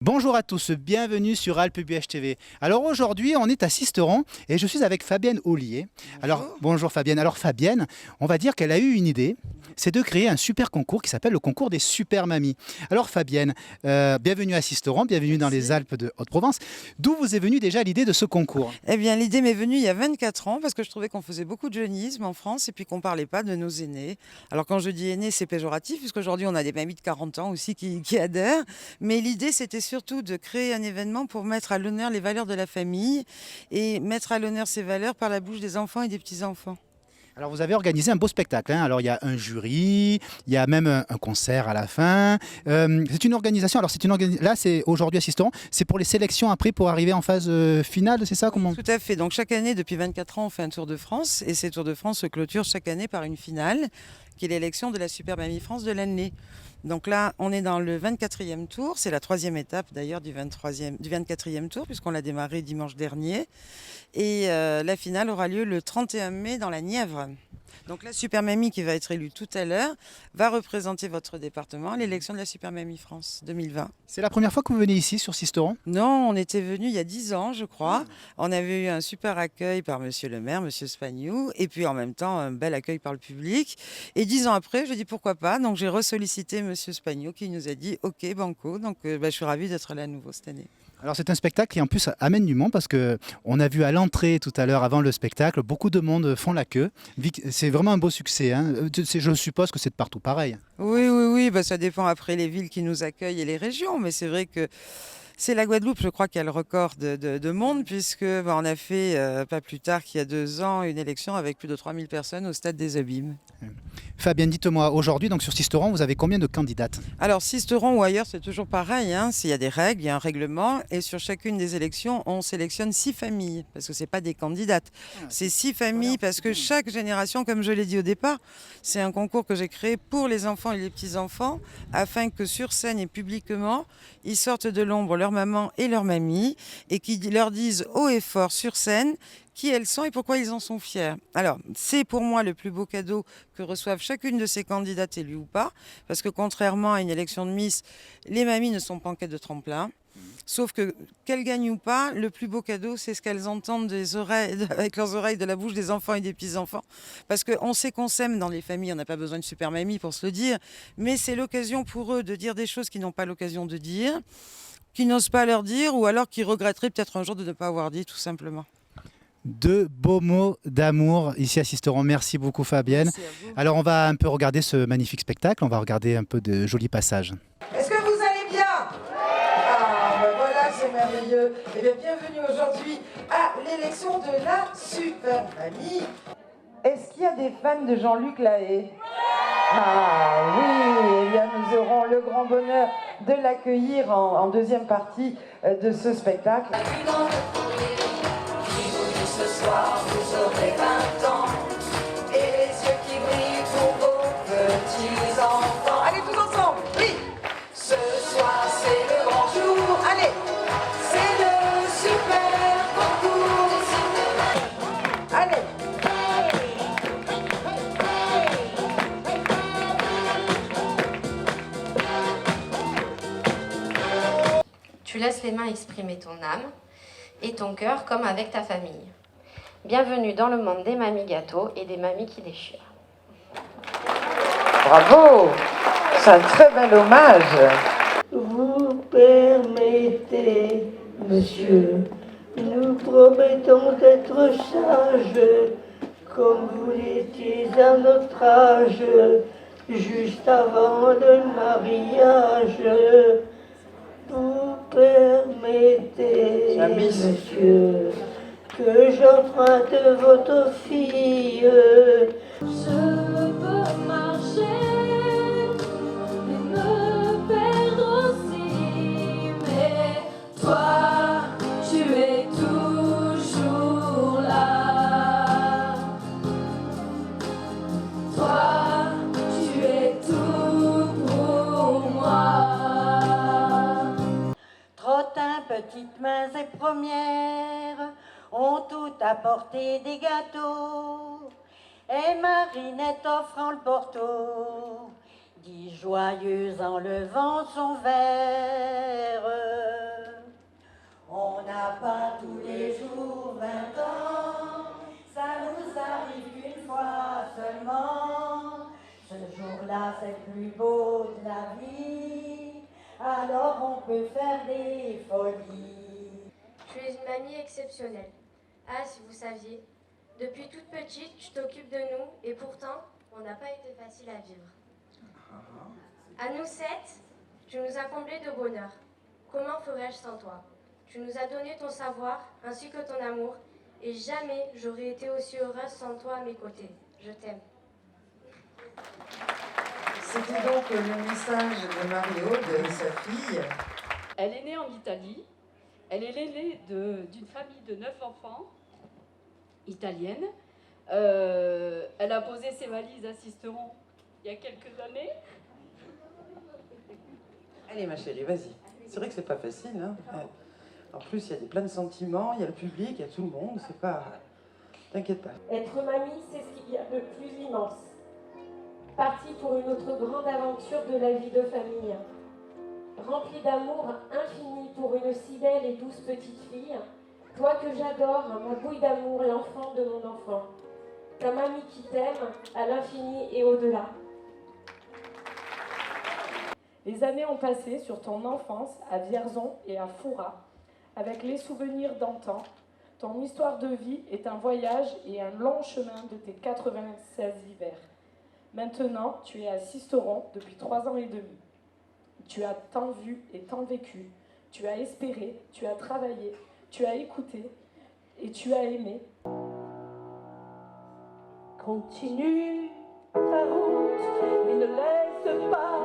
Bonjour à tous, bienvenue sur Alpe Buch TV. Alors aujourd'hui, on est à Sisteron et je suis avec Fabienne Ollier. Alors bonjour Fabienne. Alors Fabienne, on va dire qu'elle a eu une idée, c'est de créer un super concours qui s'appelle le concours des super mamies. Alors Fabienne, bienvenue à Sisteron, bienvenue dans les Alpes de Haute-Provence. D'où vous est venue déjà l'idée de ce concours? Eh bien, l'idée m'est venue il y a 24 ans parce que je trouvais qu'on faisait beaucoup de jeunisme en France et puis qu'on ne parlait pas de nos aînés. Alors, quand je dis aînés, c'est péjoratif puisqu'aujourd'hui, on a des mamies de 40 ans aussi qui adhèrent. Mais l'idée, c'était surtout de créer un événement pour mettre à l'honneur les valeurs de la famille et mettre à l'honneur ces valeurs par la bouche des enfants et des petits-enfants. Alors vous avez organisé un beau spectacle, hein. Alors il y a un jury, il y a même un concert à la fin. C'est une organisation, alors là c'est aujourd'hui à Sisteron, c'est pour les sélections après pour arriver en phase finale, c'est ça? Comment? Tout à fait. Donc, chaque année, depuis 24 ans, on fait un Tour de France et ces Tours de France se clôturent chaque année par une finale qui est l'élection de la Super Mamie France de l'année. Donc là, on est dans le 24e tour. C'est la troisième étape d'ailleurs du 24e tour puisqu'on l'a démarré dimanche dernier. Et la finale aura lieu le 31 mai dans la Nièvre. Donc la Super Mamie qui va être élue tout à l'heure va représenter votre département à l'élection de la Super Mamie France 2020. C'est la première fois que vous venez ici sur Sisteron? Non, on était venu il y a 10 ans, je crois. On avait eu un super accueil par monsieur le maire, monsieur Spagnou, et puis en même temps, un bel accueil par le public. Et 10 ans après, je dis pourquoi pas. Donc j'ai ressollicité monsieur Spagnou qui nous a dit OK, banco. Donc je suis ravie d'être là à nouveau cette année. Alors c'est un spectacle qui en plus amène du monde parce que on a vu à l'entrée tout à l'heure avant le spectacle, beaucoup de monde font la queue. C'est vraiment un beau succès, hein. Je suppose que c'est de partout pareil. Oui, oui, oui, ça dépend après les villes qui nous accueillent et les régions. Mais c'est vrai que c'est la Guadeloupe, je crois, qui a le record de monde, puisque on a fait, pas plus tard qu'il y a 2 ans, une élection avec plus de 3000 personnes au Stade des Abîmes. Fabienne, dites-moi, aujourd'hui donc sur Sisteron, vous avez combien de candidates? Alors, Sisteron ou ailleurs, c'est toujours pareil, hein. Il y a des règles, il y a un règlement, et sur chacune des élections, on sélectionne 6 familles, parce que ce n'est pas des candidates. C'est 6 familles, parce que chaque génération, comme je l'ai dit au départ, c'est un concours que j'ai créé pour les enfants et les petits-enfants, afin que sur scène et publiquement, ils sortent de l'ombre leur maman et leur mamie, et qu'ils leur disent haut et fort sur scène qui elles sont et pourquoi ils en sont fiers. Alors, c'est pour moi le plus beau cadeau que reçoivent chacune de ces candidates élues ou pas, parce que contrairement à une élection de Miss, les mamies ne sont pas en quête de tremplin. Sauf que, qu'elles gagnent ou pas, le plus beau cadeau, c'est ce qu'elles entendent des oreilles, avec leurs oreilles de la bouche des enfants et des petits-enfants. Parce qu'on sait qu'on s'aime dans les familles, on n'a pas besoin de super mamie pour se le dire, mais c'est l'occasion pour eux de dire des choses qu'ils n'ont pas l'occasion de dire, qu'ils n'osent pas leur dire, ou alors qu'ils regretteraient peut-être un jour de ne pas avoir dit, tout simplement. Deux beaux mots d'amour ici à Sisteron. Merci beaucoup Fabienne. Merci à vous. Alors on va un peu regarder ce magnifique spectacle, on va regarder un peu de jolis passages. Est-ce que vous allez bien? Ah, voilà, c'est merveilleux. Eh bien, bienvenue aujourd'hui à l'élection de la Super Mamie. Est-ce qu'il y a des fans de Jean-Luc Lahaye? Ah oui, eh bien, nous aurons le grand bonheur de l'accueillir en deuxième partie de ce spectacle. Ce soir, vous aurez 20 ans et les yeux qui brillent pour vos petits enfants. Allez, tous ensemble, oui. Ce soir, c'est le grand jour. Allez, C'est le super concours des super. allez. Tu laisses les mains exprimer ton âme et ton cœur comme avec ta famille. Bienvenue dans le monde des mamies gâteaux et des mamies qui déchirent. Bravo, c'est un très bel hommage. Vous permettez, monsieur, nous promettons d'être sages, comme vous l'étiez à notre âge, juste avant le mariage. Vous permettez, La Miss. monsieur, que j'emprunte votre fille. Je peux marcher et me perdre aussi, mais toi, tu es toujours là. Toi, tu es tout pour moi. Trottin, petites mains et premières, ont tout apporté des gâteaux. Et Marinette offrant le porto, dit joyeuse en levant son verre. On n'a pas tous les jours 20 ans, ça nous arrive qu'une fois seulement. Ce jour-là, c'est le plus beau de la vie, alors on peut faire des folies. Tu es une mamie exceptionnelle. Ah, si vous saviez, depuis toute petite, tu t'occupes de nous et pourtant, on n'a pas été facile à vivre. À nous 7, tu nous as comblés de bonheur. Comment ferais-je sans toi? Tu nous as donné ton savoir ainsi que ton amour et jamais j'aurais été aussi heureuse sans toi à mes côtés. Je t'aime. C'était donc le message de Marie-Aude et sa fille. Elle est née en Italie. Elle est l'aînée d'une famille de 9 enfants, italienne. Elle a posé ses valises à Sisteron il y a quelques années. Allez ma chérie, vas-y. C'est vrai que c'est pas facile. Hein. En plus, il y a plein de sentiments, il y a le public, il y a tout le monde. C'est pas... T'inquiète pas. Être mamie, c'est ce qu'il y a de plus immense. Partie pour une autre grande aventure de la vie de famille. Remplie d'amour infini pour une si belle et douce petite fille. Toi que j'adore, ma bouille d'amour, l'enfant de mon enfant. Ta mamie qui t'aime à l'infini et au-delà. Les années ont passé sur ton enfance à Vierzon et à Fouras, avec les souvenirs d'antan. Ton histoire de vie est un voyage et un long chemin de tes 96 hivers. Maintenant, tu es à Sisteron depuis 3 ans et demi. Tu as tant vu et tant vécu. Tu as espéré, tu as travaillé, tu as écouté et tu as aimé. Continue ta route et ne laisse pas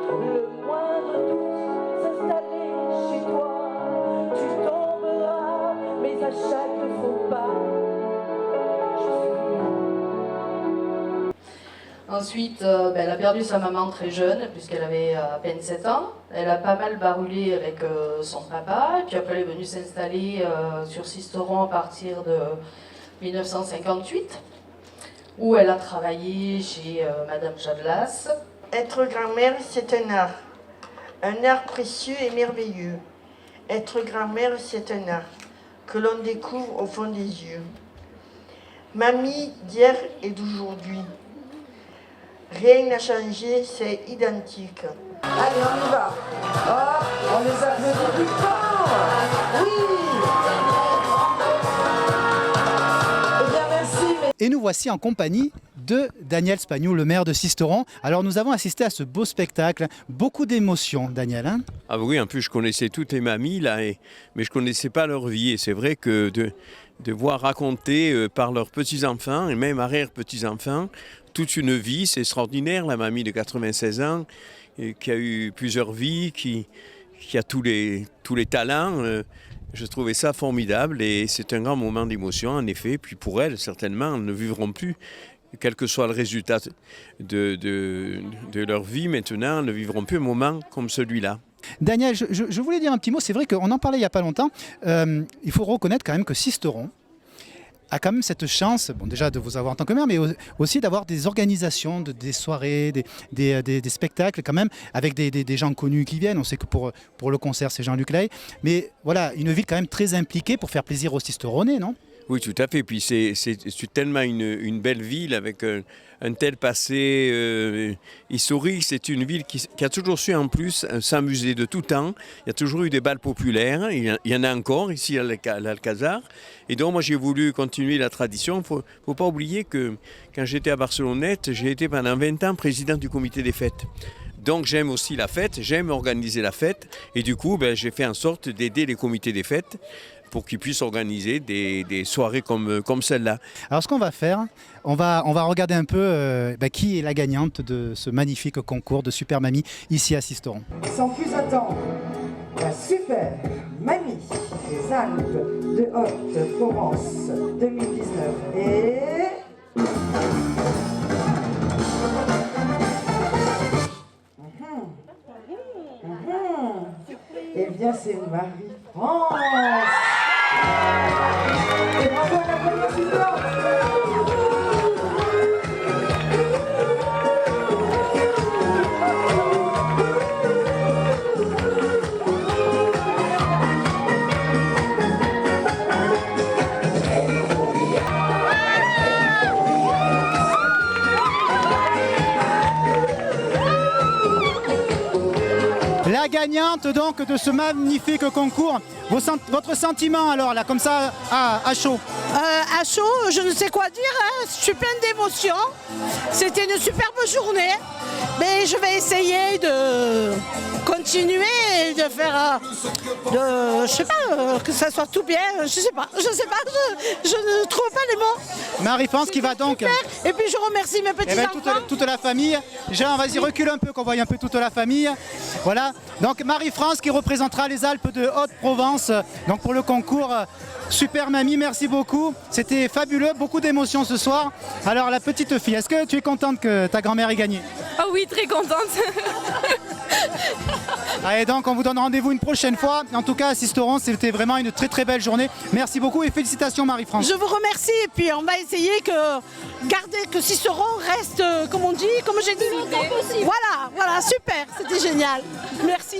le moindre doute s'installer chez toi. Tu tomberas, mais à chaque faux pas, je suis là. Ensuite, elle a perdu sa maman très jeune, puisqu'elle avait à peine 7 ans. Elle a pas mal barulé avec son papa. Puis après, elle est venue s'installer sur Sisteron à partir de 1958, où elle a travaillé chez Madame Jadlas. Être grand-mère, c'est un art précieux et merveilleux. Être grand-mère, c'est un art que l'on découvre au fond des yeux. Mamie d'hier et d'aujourd'hui. Rien n'a changé, c'est identique. Allez, on y va. Hop, on les applaudit plus fort. Oui. Eh bien, merci. Et nous voici en compagnie de Daniel Spagnou, le maire de Sisteron. Alors nous avons assisté à ce beau spectacle, beaucoup d'émotions, Daniel. Hein? Ah oui, en plus je connaissais toutes les mamies là, mais je ne connaissais pas leur vie. Et c'est vrai que de voir raconter par leurs petits-enfants et même arrière-petits-enfants toute une vie, c'est extraordinaire. La mamie de 96 ans, qui a eu plusieurs vies, qui a tous les talents. Je trouvais ça formidable et c'est un grand moment d'émotion en effet. Puis pour elles, certainement, elles ne vivront plus, quel que soit le résultat de leur vie maintenant, elles ne vivront plus un moment comme celui-là. Daniel, je voulais dire un petit mot, c'est vrai qu'on en parlait il n'y a pas longtemps. Il faut reconnaître quand même que Sisteron a quand même cette chance, bon, déjà de vous avoir en tant que maire, mais aussi d'avoir des organisations, des soirées, des spectacles quand même, avec des gens connus qui viennent. On sait que pour le concert, c'est Jean-Luc Lay. Mais voilà, une ville quand même très impliquée pour faire plaisir aux Sisteronais, non ? Oui, tout à fait. Puis c'est tellement une belle ville avec un tel passé historique. C'est une ville qui a toujours su en plus s'amuser de tout temps. Il y a toujours eu des bals populaires. Il y en a encore ici à l'Alcazar. Et donc moi j'ai voulu continuer la tradition. Il ne faut pas oublier que quand j'étais à Barcelonnette, j'ai été pendant 20 ans président du comité des fêtes. Donc j'aime aussi la fête, j'aime organiser la fête. Et du coup, j'ai fait en sorte d'aider les comités des fêtes pour qu'ils puissent organiser des soirées comme celle-là. Alors ce qu'on va faire, on va regarder un peu qui est la gagnante de ce magnifique concours de Super Mamie ici à Sisteron. Sans plus attendre, la Super Mamie des Alpes de Haute-Provence 2019 et... Eh bien, c'est Marie-France. Et bravo à la première suivante. la gagnante donc de ce magnifique concours. Votre sentiment alors là, comme ça, à chaud? À chaud, je ne sais quoi dire, hein. Je suis pleine d'émotions. C'était une superbe journée, mais je vais essayer de continuer et de faire, je sais pas, que ça soit tout bien. Je sais pas, je ne trouve pas les mots. Marie-France qui va donc. Et puis je remercie mes petits-enfants. Toute la famille. Jean, vas-y, recule un peu, qu'on voie un peu toute la famille. Voilà. Donc Marie-France qui représentera les Alpes de Haute-Provence. Donc pour le concours Super Mamie, merci beaucoup. C'était fabuleux, beaucoup d'émotions ce soir. Alors la petite fille, est-ce que tu es contente que ta grand-mère ait gagné? Oh oui, très contente. Allez, donc on vous donne rendez-vous une prochaine fois. En tout cas à Sisteron, c'était vraiment une très très belle journée. Merci beaucoup et félicitations Marie-France. Je vous remercie et puis on va essayer que Sisteron reste, comme on dit, comme j'ai dit. Voilà, super, c'était génial. Merci.